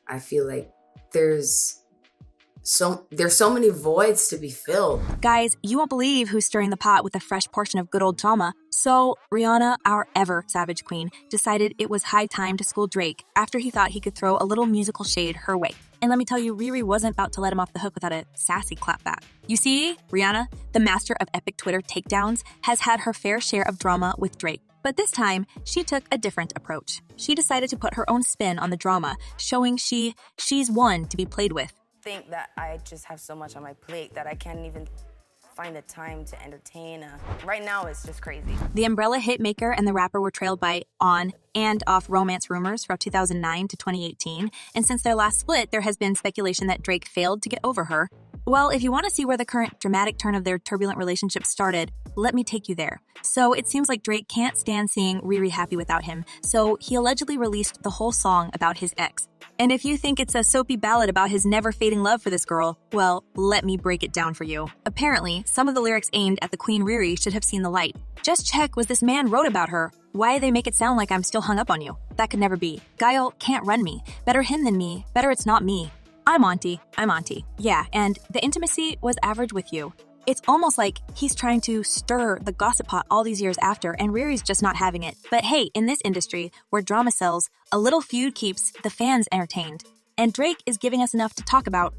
I feel like there's so many voids to be filled. Guys, you won't believe who's stirring the pot with a fresh portion of good old drama. So, Rihanna, our ever savage queen, decided it was high time to school Drake after he thought he could throw a little musical shade her way. And let me tell you, Riri wasn't about to let him off the hook without a sassy clapback. You see, Rihanna, the master of epic Twitter takedowns, has had her fair share of drama with Drake. But this time, she took a different approach. She decided to put her own spin on the drama, showing she's one to be played with. Think that I just have so much on my plate that I can't even find the time to entertain. Right now, it's just crazy. The Umbrella hitmaker and the rapper were trailed by on and off romance rumors from 2009 to 2018, and since their last split, there has been speculation that Drake failed to get over her. Well, if you want to see where the current dramatic turn of their turbulent relationship started, let me take you there. So it seems like Drake can't stand seeing Riri happy without him, so he allegedly released the whole song about his ex. And if you think it's a soapy ballad about his never-fading love for this girl, well, let me break it down for you. Apparently, some of the lyrics aimed at the Queen Riri should have seen the light. Just check what this man wrote about her. Why they make it sound like I'm still hung up on you? That could never be. Guile can't run me. Better him than me. Better it's not me. I'm auntie. Yeah, and the intimacy was average with you. It's almost like he's trying to stir the gossip pot all these years after, and Riri's just not having it. But hey, in this industry, where drama sells, a little feud keeps the fans entertained. And Drake is giving us enough to talk about.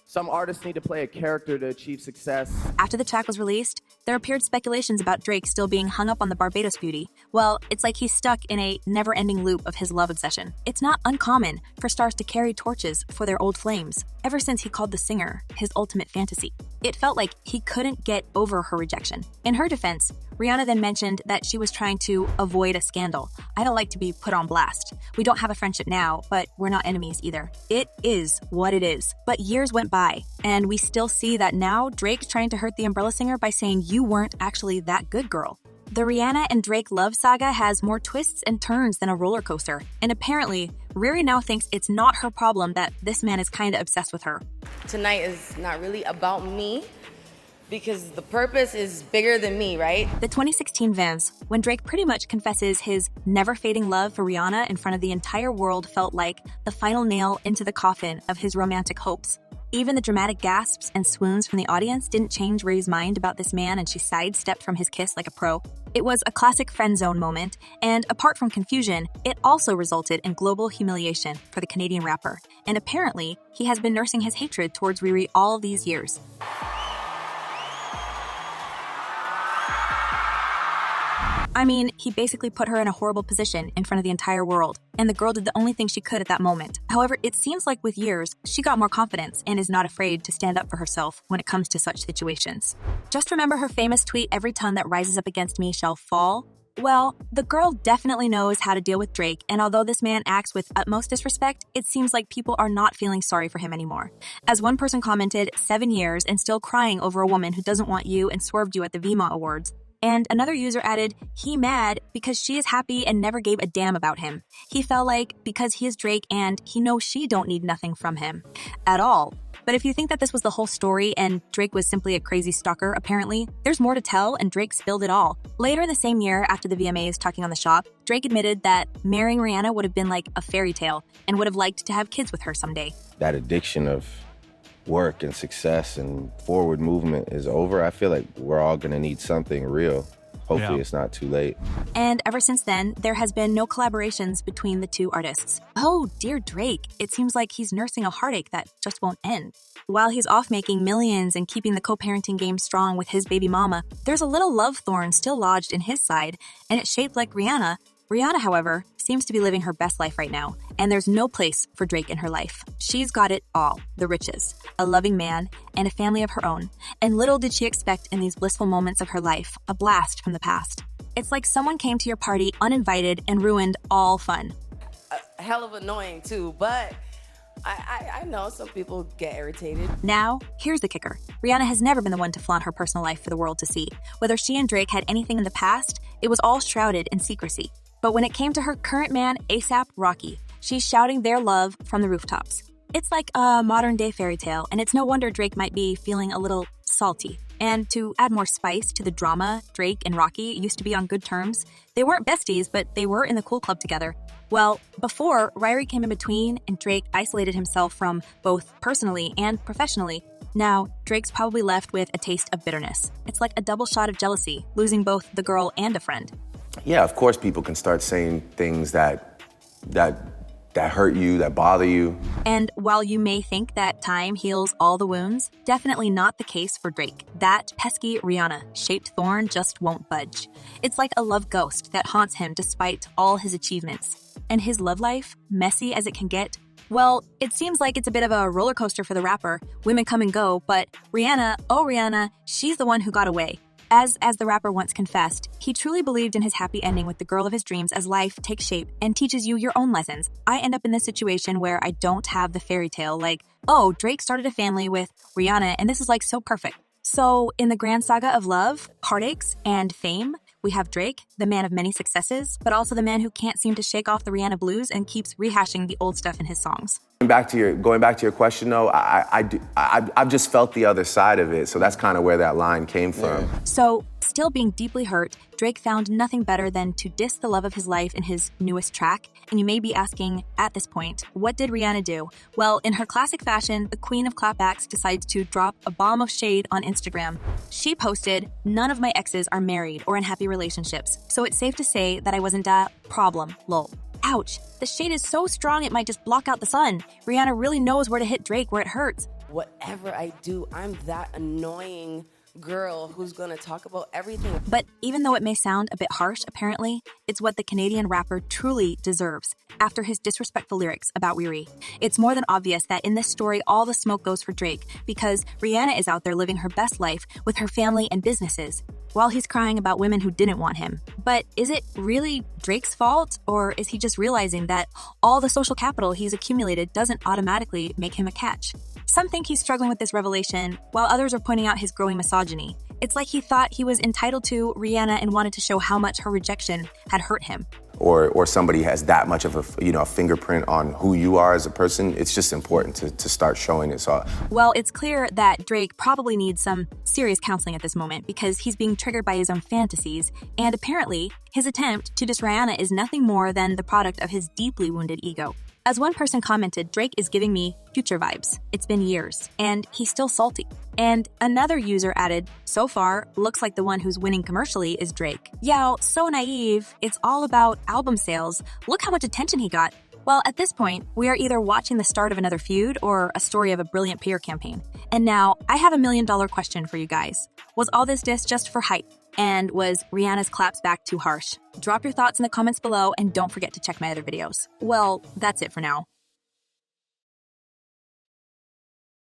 Some artists need to play a character to achieve success. After the track was released, there appeared speculations about Drake still being hung up on the Barbados beauty. Well, it's like he's stuck in a never-ending loop of his love obsession. It's not uncommon for stars to carry torches for their old flames, ever since he called the singer his ultimate fantasy. It felt like he couldn't get over her rejection. In her defense, Rihanna then mentioned that she was trying to avoid a scandal. I don't like to be put on blast. We don't have a friendship now, but we're not enemies either. It is what it is. But years went by, and we still see that now Drake's trying to hurt the Umbrella singer by saying you weren't actually that good girl. The Rihanna and Drake love saga has more twists and turns than a roller coaster, and apparently, Riri now thinks it's not her problem that this man is kinda obsessed with her. Tonight is not really about me because the purpose is bigger than me, right? The 2016 VMAs, when Drake pretty much confesses his never-fading love for Rihanna in front of the entire world, felt like the final nail into the coffin of his romantic hopes. Even the dramatic gasps and swoons from the audience didn't change Riri's mind about this man, and she sidestepped from his kiss like a pro. It was a classic friend zone moment, and apart from confusion, it also resulted in global humiliation for the Canadian rapper. And apparently, he has been nursing his hatred towards Riri all these years. I mean, he basically put her in a horrible position in front of the entire world, and the girl did the only thing she could at that moment. However, it seems like with years, she got more confidence and is not afraid to stand up for herself when it comes to such situations. Just remember her famous tweet, "Every tongue that rises up against me shall fall." Well, the girl definitely knows how to deal with Drake, and although this man acts with utmost disrespect, it seems like people are not feeling sorry for him anymore. As one person commented, 7 years and still crying over a woman who doesn't want you and swerved you at the VMA Awards. And another user added, he mad because she is happy and never gave a damn about him. He felt like because he is Drake and he knows she don't need nothing from him at all. But if you think that this was the whole story and Drake was simply a crazy stalker, apparently, there's more to tell and Drake spilled it all. Later in the same year, after the VMAs talking on the shop, Drake admitted that marrying Rihanna would have been like a fairy tale and would have liked to have kids with her someday. That addiction of work and success and forward movement is over. I feel like we're all gonna need something real. Hopefully It's not too late. And ever since then, there has been no collaborations between the two artists. Oh, dear Drake, it seems like he's nursing a heartache that just won't end. While he's off making millions and keeping the co-parenting game strong with his baby mama, there's a little love thorn still lodged in his side, and it's shaped like Rihanna. Rihanna, however, seems to be living her best life right now, and there's no place for Drake in her life. She's got it all, the riches, a loving man, and a family of her own. And little did she expect in these blissful moments of her life, a blast from the past. It's like someone came to your party uninvited and ruined all fun. A hell of annoying too, but I know some people get irritated. Now, here's the kicker. Rihanna has never been the one to flaunt her personal life for the world to see. Whether she and Drake had anything in the past, it was all shrouded in secrecy. But when it came to her current man, A$AP Rocky, she's shouting their love from the rooftops. It's like a modern-day fairy tale, and it's no wonder Drake might be feeling a little salty. And to add more spice to the drama, Drake and Rocky used to be on good terms. They weren't besties, but they were in the cool club together. Well, before, Ryrie came in between and Drake isolated himself from both personally and professionally. Now, Drake's probably left with a taste of bitterness. It's like a double shot of jealousy, losing both the girl and a friend. Yeah, of course people can start saying things that hurt you, that bother you. And while you may think that time heals all the wounds, definitely not the case for Drake. That pesky Rihanna, shaped thorn, just won't budge. It's like a love ghost that haunts him despite all his achievements. And his love life, messy as it can get, well, it seems like it's a bit of a roller coaster for the rapper. Women come and go, but Rihanna, oh Rihanna, she's the one who got away. As the rapper once confessed, he truly believed in his happy ending with the girl of his dreams as life takes shape and teaches you your own lessons. I end up in this situation where I don't have the fairy tale like, oh, Drake started a family with Rihanna and this is like so perfect. So in the grand saga of love, heartaches, and fame, we have Drake, the man of many successes, but also the man who can't seem to shake off the Rihanna blues and keeps rehashing the old stuff in his songs. Going back to your question though, I've just felt the other side of it, so that's kind of where that line came from. Yeah. So, still being deeply hurt, Drake found nothing better than to diss the love of his life in his newest track. And you may be asking, at this point, what did Rihanna do? Well, in her classic fashion, the queen of clapbacks decides to drop a bomb of shade on Instagram. She posted, "None of my exes are married or in happy relationships, so it's safe to say that I wasn't a problem, lol." Ouch, the shade is so strong it might just block out the sun. Rihanna really knows where to hit Drake where it hurts. Whatever I do, I'm that annoying girl who's gonna talk about everything. But even though it may sound a bit harsh, apparently, it's what the Canadian rapper truly deserves after his disrespectful lyrics about Riri. It's more than obvious that in this story, all the smoke goes for Drake because Rihanna is out there living her best life with her family and businesses, while he's crying about women who didn't want him. But is it really Drake's fault, or is he just realizing that all the social capital he's accumulated doesn't automatically make him a catch? Some think he's struggling with this revelation, while others are pointing out his growing misogyny. It's like he thought he was entitled to Rihanna and wanted to show how much her rejection had hurt him. Or somebody has that much of a fingerprint on who you are as a person. It's just important to start showing it. So, well, it's clear that Drake probably needs some serious counseling at this moment because he's being triggered by his own fantasies, and apparently his attempt to diss Rihanna is nothing more than the product of his deeply wounded ego. As one person commented, Drake is giving me Future vibes. It's been years, and he's still salty. And another user added, so far, looks like the one who's winning commercially is Drake. Yeah, so naive. It's all about album sales. Look how much attention he got. Well, at this point, we are either watching the start of another feud or a story of a brilliant PR campaign. And now, I have $1 million question for you guys. Was all this diss just for hype? And was Rihanna's claps back too harsh? Drop your thoughts in the comments below and don't forget to check my other videos. Well, that's it for now.